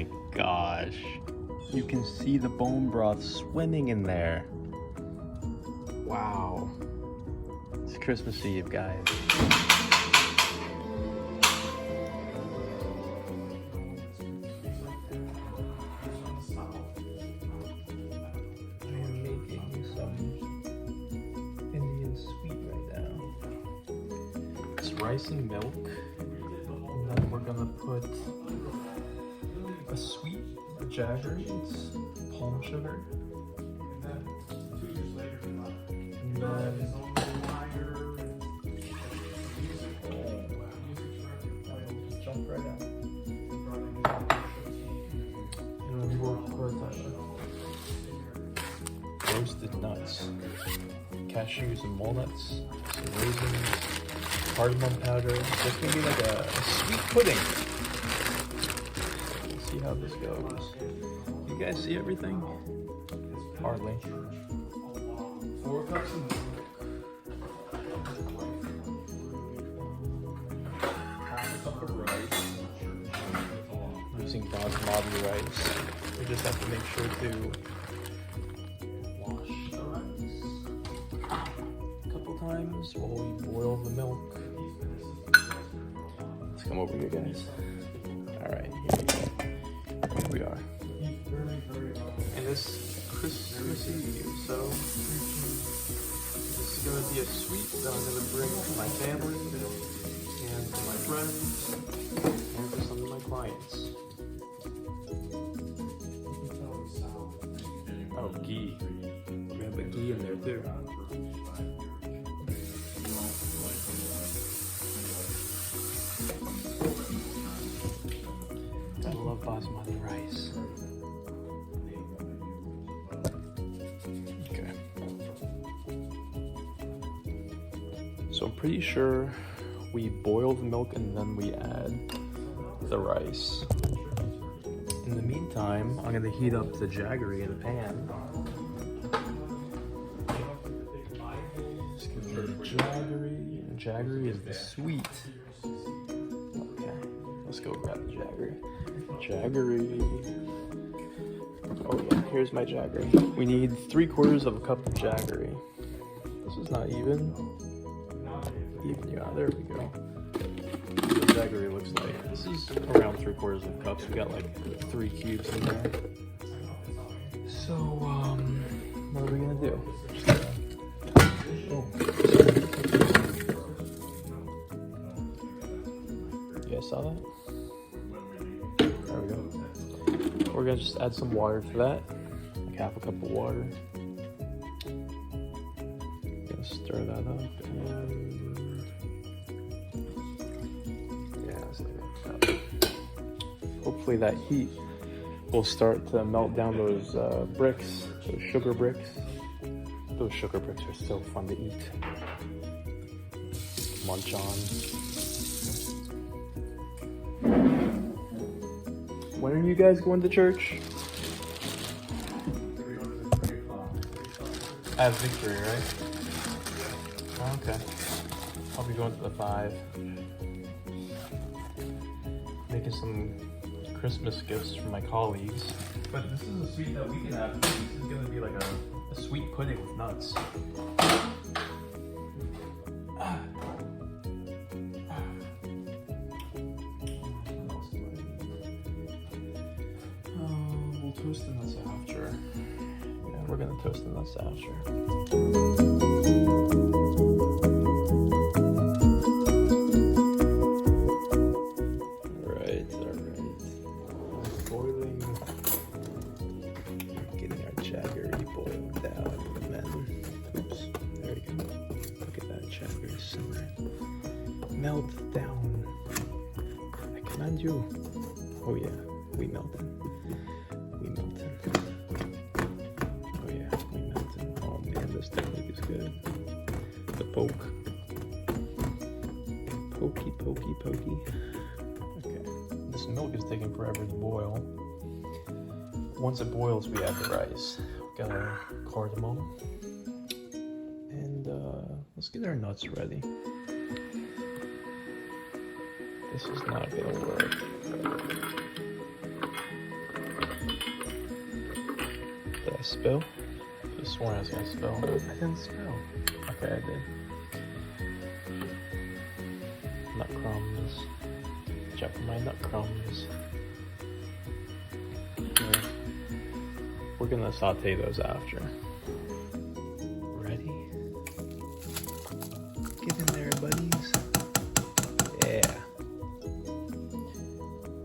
my gosh. You can see the bone broth swimming in there. Wow. It's Christmas Eve, guys. Rice and milk, and then we're gonna put a sweet jaggery, it's palm sugar, and then jump right out. And then we'll put roasted nuts, cashews and walnuts, some raisins, cardamom powder. It's gonna be like a sweet pudding. Let's see how this goes. You guys see everything? Hardly. 4 cups of milk. Half a cup of rice. I'm using basmati rice. We just have to make sure to wash the rice a couple times while we boil the milk. Let's come over here, guys. Alright, here we go. Here we are. And this Christmas Eve, so this is going to be a sweet that I'm going to bring to my family and to my friends and to some of my clients. Oh, ghee. We have a ghee in there too. I love basmati rice. Okay. So I'm pretty sure we boil the milk and then we add the rice. In the meantime, I'm going to heat up the jaggery in a pan. Just give me the jaggery. Jaggery is the sweet. Okay, let's go grab the jaggery. Jaggery. Oh yeah, here's my jaggery. We need 3/4 of a cup of jaggery. This is not even. Yeah, there we go. The jaggery looks like. This is around 3/4 of cups. We got like 3 cubes in there. So, what are we gonna do? You guys saw that? There we go. We're gonna just add some water to that, like half a cup of water. Gonna stir that up and yeah, that's it. Hopefully that heat will start to melt down those bricks, those sugar bricks. Those sugar bricks are so fun to eat, munch on. When are you guys going to church? At Victory, right? Oh, okay. I'll be going to the 5. Making some Christmas gifts for my colleagues. But this is a sweet that we can have. This is going to be like a sweet pudding with nuts. We'll toast the nuts after. Yeah, we're gonna toast the nuts after. Alright. Boiling. Getting our jaggery boiled down and then, oops, there you go. Look at that jaggery simmer. Melt down. I command you. Oh yeah, we melted. Oh yeah, we melted. Oh man, this technique is good. The poke. Pokey. Okay, this milk is taking forever to boil. Once it boils, we add the rice. We got our cardamom. And let's get our nuts ready. This is not gonna work. I spill? I just sworn I was gonna spill. I didn't spill. Okay, I did. Nut crumbs. Check for my nut crumbs. Okay. We're gonna saute those after. Ready? Get in there, buddies. Yeah.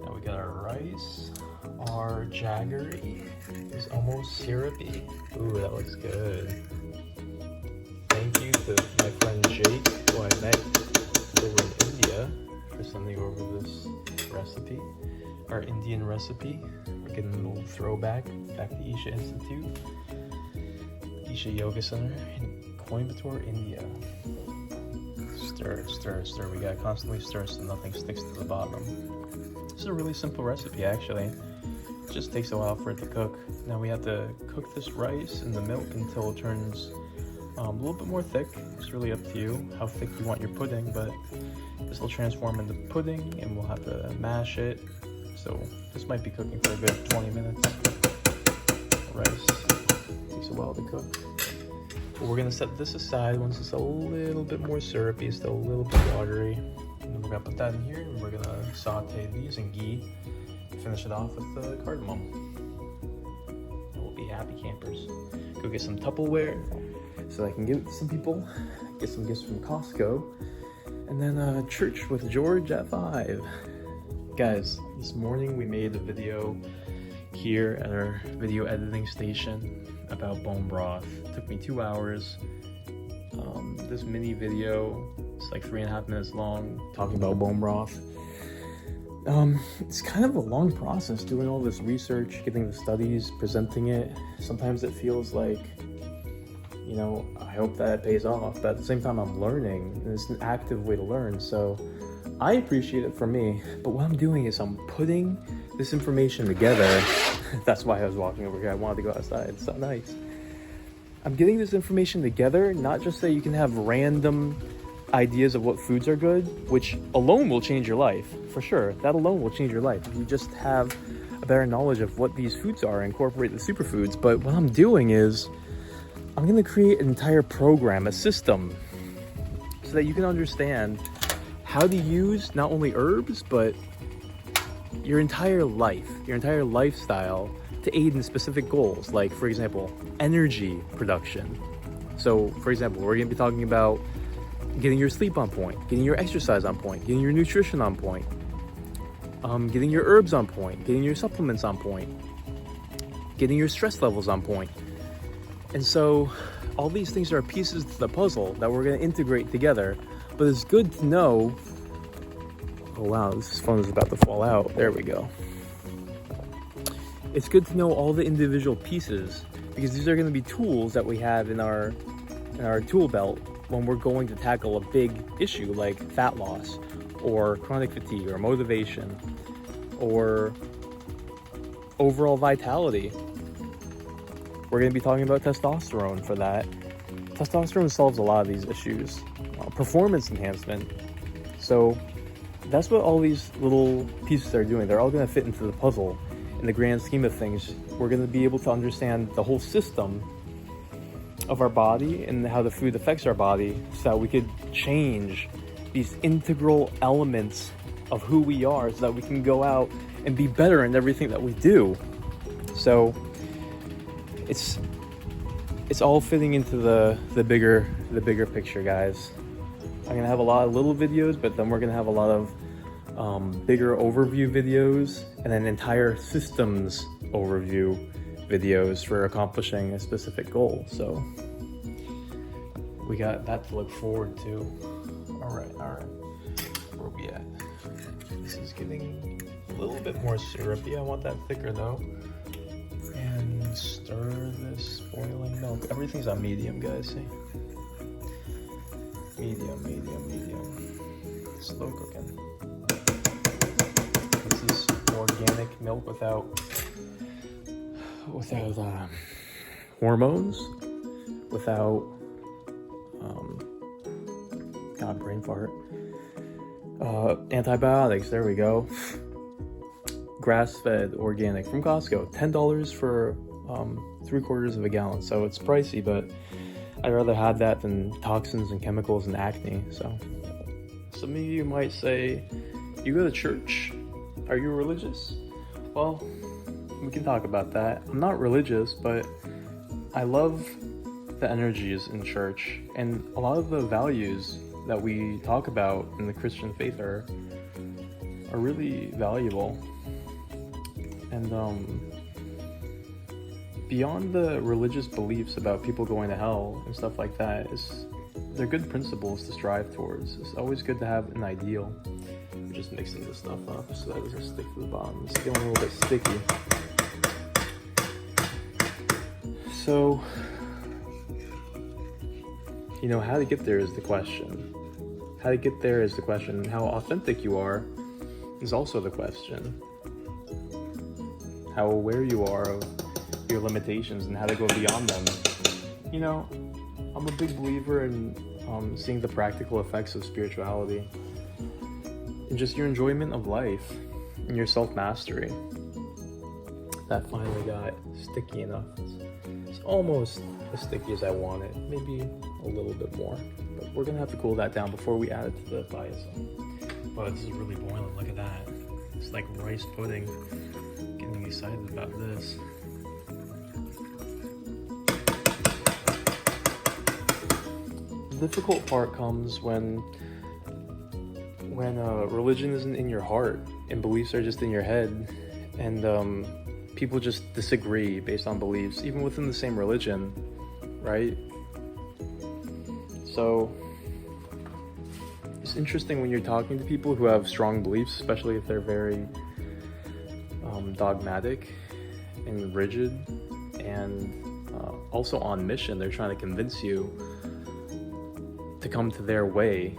Now we got our rice. Our jaggery is almost syrupy. Ooh, that looks good. Thank you to my friend Jake, who I met over in India, for sending over this recipe, our Indian recipe. We're getting a little throwback back to Isha Institute, Isha Yoga Center in Coimbatore, India. Stir, stir, stir. We gotta constantly stir so nothing sticks to the bottom. This is a really simple recipe, actually. It just takes a while for it to cook. Now we have to cook this rice in the milk until it turns a little bit more thick. It's really up to you how thick you want your pudding, but this will transform into pudding and we'll have to mash it. So this might be cooking for a good 20 minutes. Rice takes a while to cook. But we're gonna set this aside once it's a little bit more syrupy, still a little bit watery. And then we're gonna put that in here and we're gonna saute these in ghee. Finish it off with the cardamom. And we'll be happy campers. Go get some Tupperware so I can give it to some people. Get some gifts from Costco. And then church with George at 5. Guys, this morning we made a video here at our video editing station about bone broth. It took me 2 hours. This mini video, it's like 3.5 minutes long, talking about bone broth. It's kind of a long process doing all this research, getting the studies, presenting it. Sometimes it feels like, you know, I hope that it pays off, but at the same time I'm learning, and it's an active way to learn, so I appreciate it for me. But what I'm doing is I'm putting this information together. That's why I was walking over here. I wanted to go outside. It's so nice. I'm getting this information together, not just so you can have random ideas of what foods are good, which alone will change your life, for sure. That alone will change your life. You just have a better knowledge of what these foods are, incorporate the superfoods. But what I'm doing is I'm going to create an entire program, a system, so that you can understand how to use not only herbs, but your entire life, your entire lifestyle to aid in specific goals. Like, for example, energy production. So, for example, we're going to be talking about getting your sleep on point, getting your exercise on point, getting your nutrition on point, getting your herbs on point, getting your supplements on point, getting your stress levels on point. And so all these things are pieces to the puzzle that we're going to integrate together. But it's good to know, oh wow, this phone is about to fall out. There we go. It's good to know all the individual pieces, because these are going to be tools that we have in our tool belt when we're going to tackle a big issue like fat loss or chronic fatigue or motivation or overall vitality. We're going to be talking about testosterone for that. Testosterone solves a lot of these issues. Performance enhancement. So that's what all these little pieces are doing. They're all going to fit into the puzzle. In the grand scheme of things, we're going to be able to understand the whole system of our body and how the food affects our body, so that we could change these integral elements of who we are, so that we can go out and be better in everything that we do. So it's all fitting into the bigger picture, guys. I'm gonna have a lot of little videos, but then we're gonna have a lot of bigger overview videos, and then entire systems overview videos for accomplishing a specific goal. So we got that to look forward to. All right, where we at? This is getting a little bit more syrupy. I want that thicker though. And stir this boiling milk. Everything's on medium, guys, see? Medium. Slow cooking. This is organic milk without hormones, without God, brain fart, antibiotics. There we go. Grass-fed, organic from Costco. $10 for 3/4 of a gallon. So it's pricey, but I'd rather have that than toxins and chemicals and acne. So some of you might say, you go to church? Are you religious? Well, we can talk about that. I'm not religious, but I love the energies in church, and a lot of the values that we talk about in the Christian faith are really valuable. And beyond the religious beliefs about people going to hell and stuff like that, they're good principles to strive towards. It's always good to have an ideal. We're just mixing this stuff up so that it doesn't stick to the bottom. It's feeling a little bit sticky. So, how to get there is the question. How to get there is the question. How authentic you are is also the question. How aware you are of your limitations and how to go beyond them. I'm a big believer in seeing the practical effects of spirituality and just your enjoyment of life and your self-mastery. That finally got sticky enough. It's almost as sticky as I want it, maybe a little bit more. But we're gonna have to cool that down before we add it to the biosol. But this is really boiling, look at that. It's like rice pudding. Getting excited about this. The difficult part comes when religion isn't in your heart and beliefs are just in your head, and people just disagree based on beliefs, even within the same religion, right? So it's interesting when you're talking to people who have strong beliefs, especially if they're very dogmatic and rigid, and also on mission. They're trying to convince you to come to their way,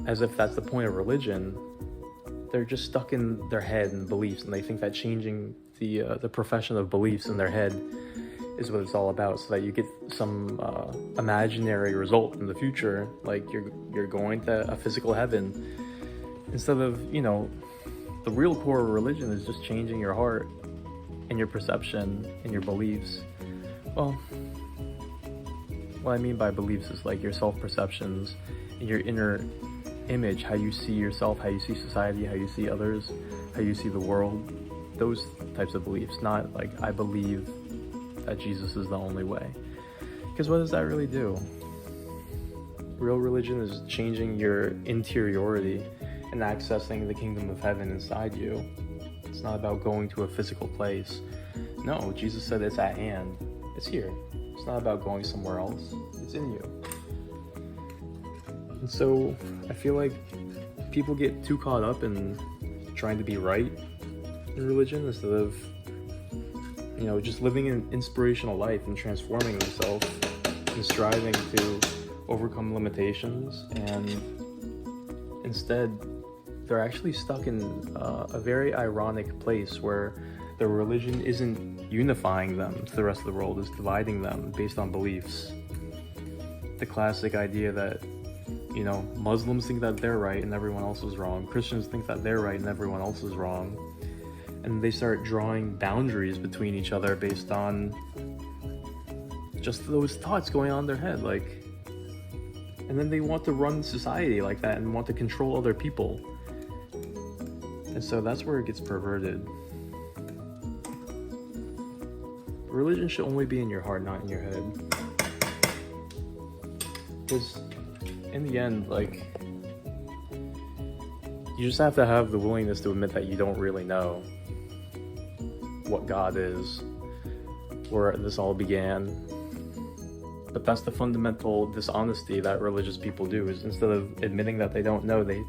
as if that's the point of religion. They're just stuck in their head and beliefs, and they think that changing the profession of beliefs in their head is what it's all about, so that you get some imaginary result in the future, like you're going to a physical heaven, instead of the real core of religion is just changing your heart and your perception and your beliefs. Well, what I mean by beliefs is like your self-perceptions and your inner image, how you see yourself, how you see society, how you see others, how you see the world, those types of beliefs, not like I believe that Jesus is the only way. Because what does that really do? Real religion is changing your interiority and accessing the kingdom of heaven inside you. It's not about going to a physical place. No, Jesus said it's at hand. It's here. It's not about going somewhere else. It's in you. And so I feel like people get too caught up in trying to be right in religion instead of just living an inspirational life and transforming themselves and striving to overcome limitations. And instead, they're actually stuck in a very ironic place where their religion isn't unifying them to the rest of the world, it's dividing them based on beliefs. The classic idea that, Muslims think that they're right and everyone else is wrong. Christians think that they're right and everyone else is wrong. And they start drawing boundaries between each other based on just those thoughts going on in their head, and then they want to run society like that and want to control other people. And so that's where it gets perverted. Religion should only be in your heart, not in your head. Because in the end, you just have to have the willingness to admit that you don't really know what God is, where this all began. But that's the fundamental dishonesty that religious people do, is instead of admitting that they don't know, they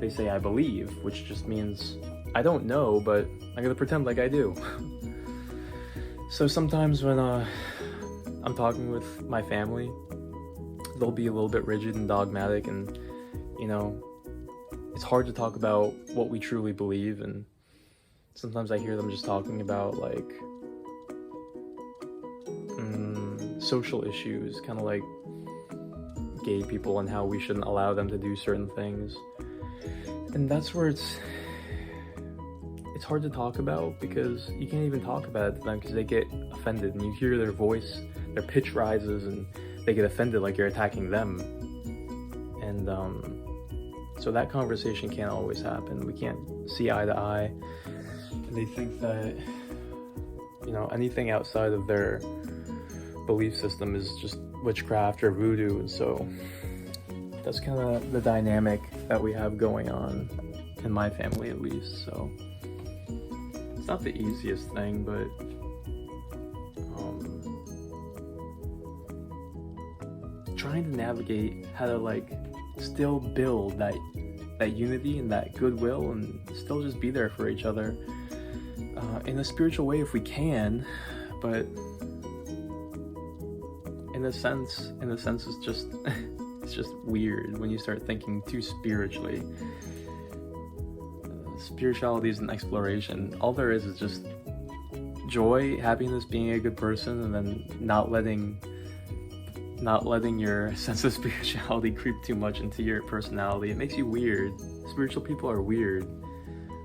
say I believe, which just means I don't know, but I'm gonna pretend like I do. So sometimes when I'm talking with my family, they'll be a little bit rigid and dogmatic, and it's hard to talk about what we truly believe. And sometimes I hear them just talking about social issues, kind of like gay people and how we shouldn't allow them to do certain things. And that's where it's it's hard to talk about because you can't even talk about it to them because they get offended, and you hear their voice, their pitch rises, and they get offended like you're attacking them. And so that conversation can't always happen. We can't see eye to eye. And they think that, you know, anything outside of their belief system is just witchcraft or voodoo. And so that's kind of the dynamic that we have going on in my family, at least. So it's not the easiest thing, but trying to navigate how to like still build that unity and that goodwill and still just be there for each other in a spiritual way if we can, but in a sense it's just it's just weird when you start thinking too spiritually. Spirituality is an exploration. All there is just joy, happiness, being a good person, and then not letting your sense of spirituality creep too much into your personality. It makes you weird. Spiritual people are weird.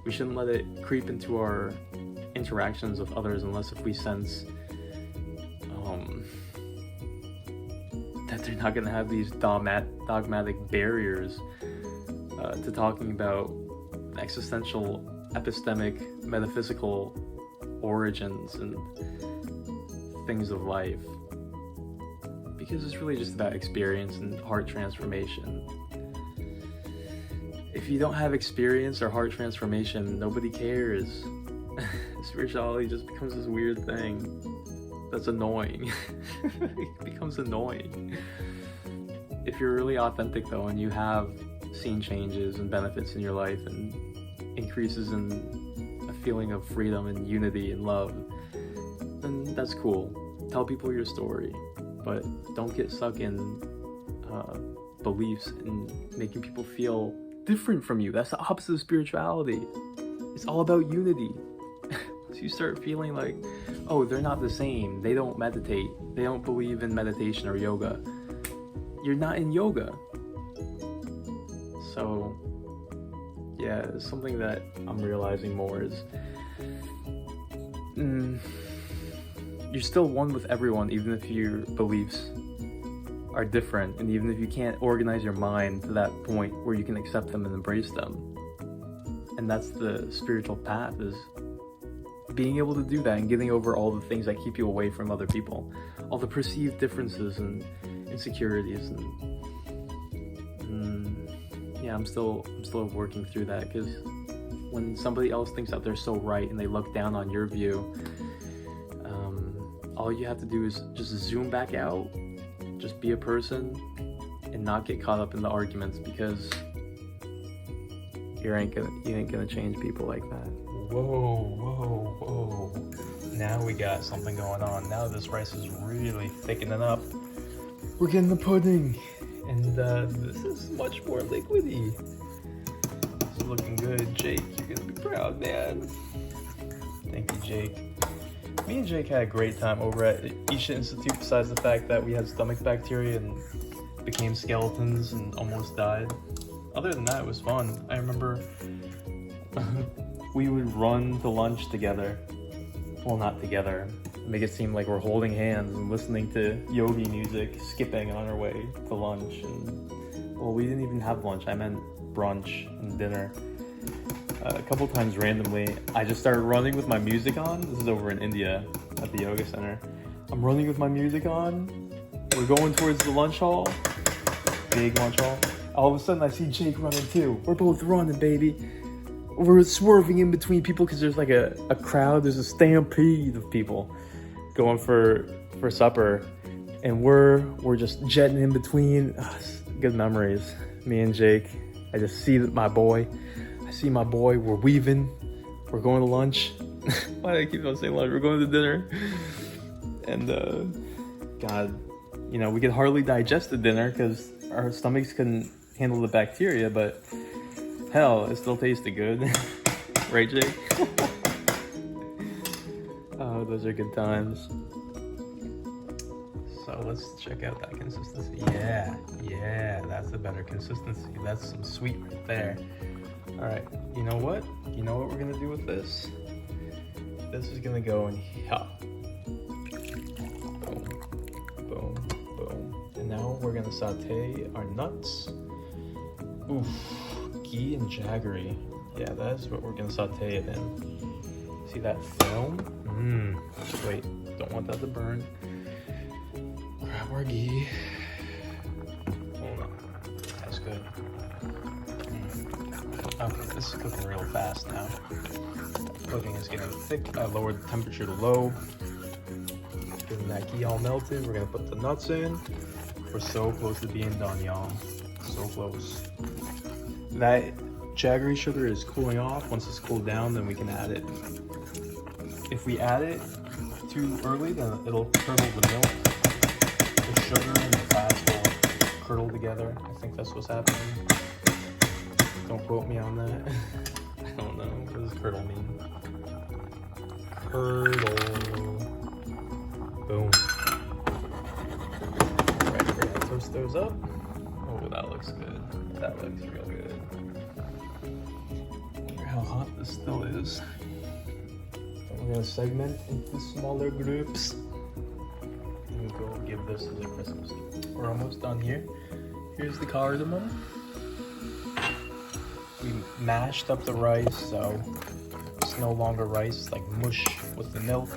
We shouldn't let it creep into our interactions with others unless if we sense that they're not going to have these dogmatic barriers to talking about existential, epistemic, metaphysical origins and things of life. Because it's really just about experience and heart transformation. If you don't have experience or heart transformation, nobody cares. Spirituality just becomes this weird thing that's annoying. It becomes annoying. If you're really authentic though, and you have seen changes and benefits in your life and increases in a feeling of freedom and unity and love, then that's cool. Tell people your story. But don't get stuck in beliefs and making people feel different from you. That's the opposite of spirituality. It's all about unity. So you start feeling like, oh, they're not the same. They don't meditate. They don't believe in meditation or yoga. You're not in yoga. So, yeah, something that I'm realizing more is you're still one with everyone, even if your beliefs are different, and even if you can't organize your mind to that point where you can accept them and embrace them. And that's the spiritual path, is being able to do that and getting over all the things that keep you away from other people, all the perceived differences and insecurities. And yeah, I'm still working through that, because when somebody else thinks that they're so right and they look down on your view, all you have to do is just zoom back out, just be a person, and not get caught up in the arguments, because you ain't gonna change people like that. Whoa. Now we got something going on. Now this rice is really thickening up. We're getting the pudding, and this is much more liquidy. It's looking good. Jake, you're gonna be proud, man. Thank you, Jake. Me and Jake had a great time over at Isha Institute, besides the fact that we had stomach bacteria and became skeletons and almost died. Other than that, it was fun. I remember we would run to lunch together. Well, not together. Make it seem like we're holding hands and listening to yogi music, skipping on our way to lunch. And, well, we didn't even have lunch. I meant brunch and dinner. A couple times randomly, I just started running with my music on. This is over in India at the yoga center. I'm running with my music on. We're going towards the lunch hall, big lunch hall. All of a sudden I see Jake running too. We're both running, baby. We're swerving in between people because there's like a crowd. There's a stampede of people going for supper. And we're just jetting in between. Good memories. Me and Jake. I just see my boy. We're weaving. We're going to lunch. Why do I keep on saying lunch? We're going to dinner. And God, you know, we could hardly digest the dinner because our stomachs couldn't handle the bacteria, but hell, it still tasted good. Right, Jake? Oh, those are good times. So let's check out that consistency. Yeah, that's a better consistency. That's some sweet right there. All right, you know what? You know what we're gonna do with this? This is gonna go in here. Boom, boom, boom. And now we're gonna saute our nuts. Oof, ghee and jaggery. Yeah, that's what we're gonna saute it in. See that film? Wait, don't want that to burn. Grab our ghee. Hold on, that's good. Okay, this is cooking real fast now. Cooking is getting thick. I lowered the temperature to low. Getting that ghee all melted. We're gonna put the nuts in. We're so close to being done, y'all. So close. That jaggery sugar is cooling off. Once it's cooled down, then we can add it. If we add it too early, then it'll curdle the milk. The sugar and the fats will curdle together. I think that's what's happening. Don't quote me on that. I don't know. What does curdle mean? Curdle. Boom. Alright, we're gonna toast those up. Oh, that looks good. That looks real good. I wonder how hot this still is. We're gonna segment into smaller groups and go give this as a Christmas. We're almost done here. Here's the cardamom. We mashed up the rice, so it's no longer rice, it's like mush with the milk.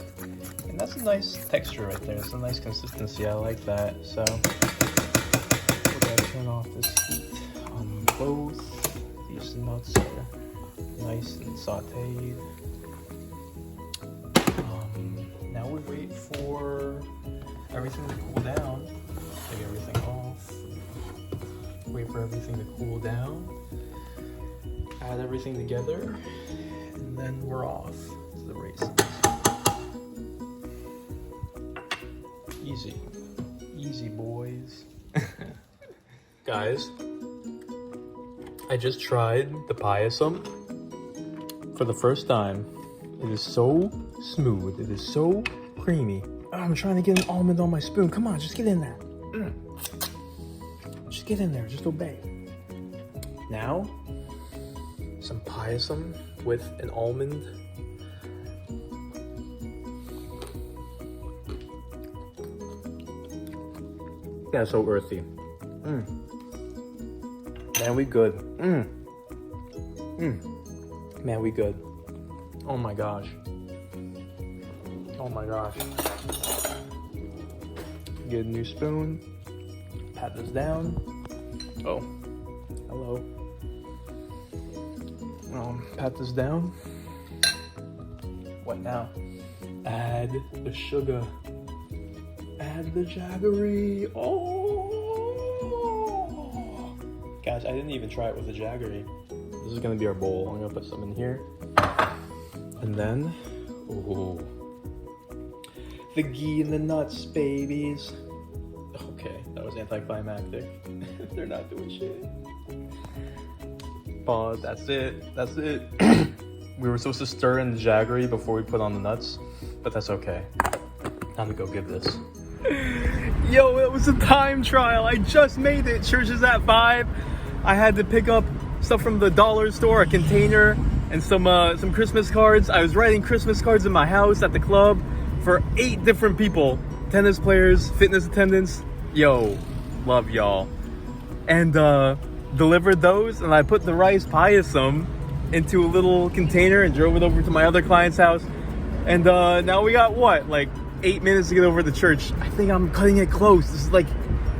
And that's a nice texture right there. It's a nice consistency, I like that. So we're gonna turn off this heat on both. These nuts are nice and sauteed. Now we wait for everything to cool down. Take everything off. Wait for everything to cool down. Add everything together, and then we're off to the races. Easy. Easy, boys. Guys, I just tried the payasam for the first time. It is so smooth. It is so creamy. Oh, I'm trying to get an almond on my spoon. Come on, just get in there. Just get in there. Just obey. Now, some payasam with an almond. Yeah, so earthy. Man, we good. Man, we good. Oh my gosh. Oh my gosh. Get a new spoon. Pat this down. Oh, hello. Pat this down. What now? Add the sugar. Add the jaggery. Oh! Guys, I didn't even try it with the jaggery. This is gonna be our bowl. I'm gonna put some in here. And then, ooh, the ghee and the nuts, babies. Okay, that was anticlimactic. They're not doing shit. Pause, that's it, that's it. We were supposed to stir in the jaggery before we put on the nuts, but that's okay. Time to go give this. Yo, it was a time trial. I just made it. Church is at 5. I had to pick up stuff from the dollar store, a container, and some Christmas cards. I was writing Christmas cards in my house at the club for 8 different people. Tennis players, fitness attendants. Yo, love y'all. And delivered those, and I put the rice payasam into a little container and drove it over to my other client's house. And now we got what, like 8 minutes to get over to the church. I think I'm cutting it close. This is like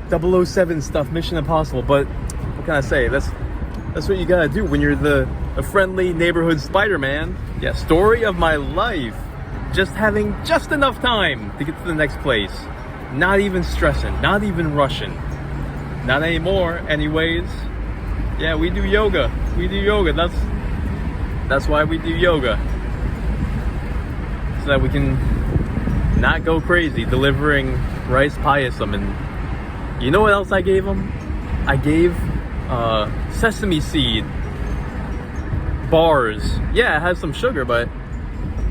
007 stuff, Mission Impossible. But what can I say? That's what you gotta do when you're a friendly neighborhood Spider-Man. Yeah, story of my life. Just having just enough time to get to the next place. Not even stressing, not even rushing. Not anymore, anyways. Yeah, we do yoga. We do yoga. That's why we do yoga. So that we can not go crazy delivering rice payasam. And you know what else I gave them? I gave sesame seed bars. Yeah, it has some sugar, but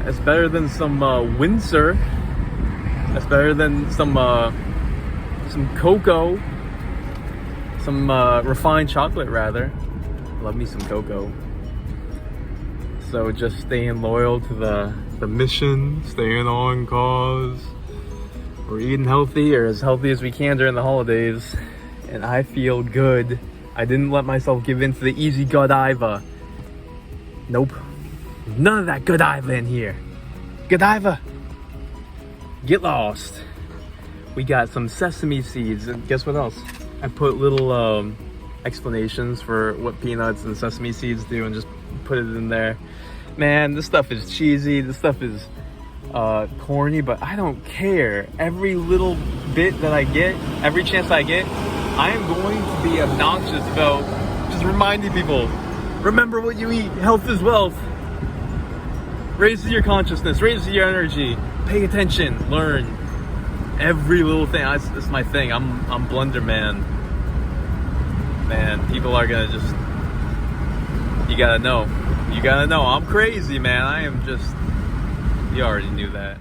it's better than some Windsor. That's better than some cocoa. Some refined chocolate, rather. Love me some cocoa. So just staying loyal to the mission, staying on cause. We're eating healthy, or as healthy as we can during the holidays, and I feel good. I didn't let myself give in to the easy Godiva. Nope. None of that Godiva in here. Godiva! Get lost. We got some sesame seeds, and guess what else? I put little explanations for what peanuts and sesame seeds do and just put it in there. Man, this stuff is cheesy, this stuff is corny, but I don't care. Every little bit that I get, every chance I get, I am going to be obnoxious about just reminding people, remember what you eat, health is wealth. Raises your consciousness, raises your energy, pay attention, learn. Every little thing, that's my thing. I'm Blunder Man. Man, people are gonna just, you gotta know, I'm crazy, man. I am just, you already knew that.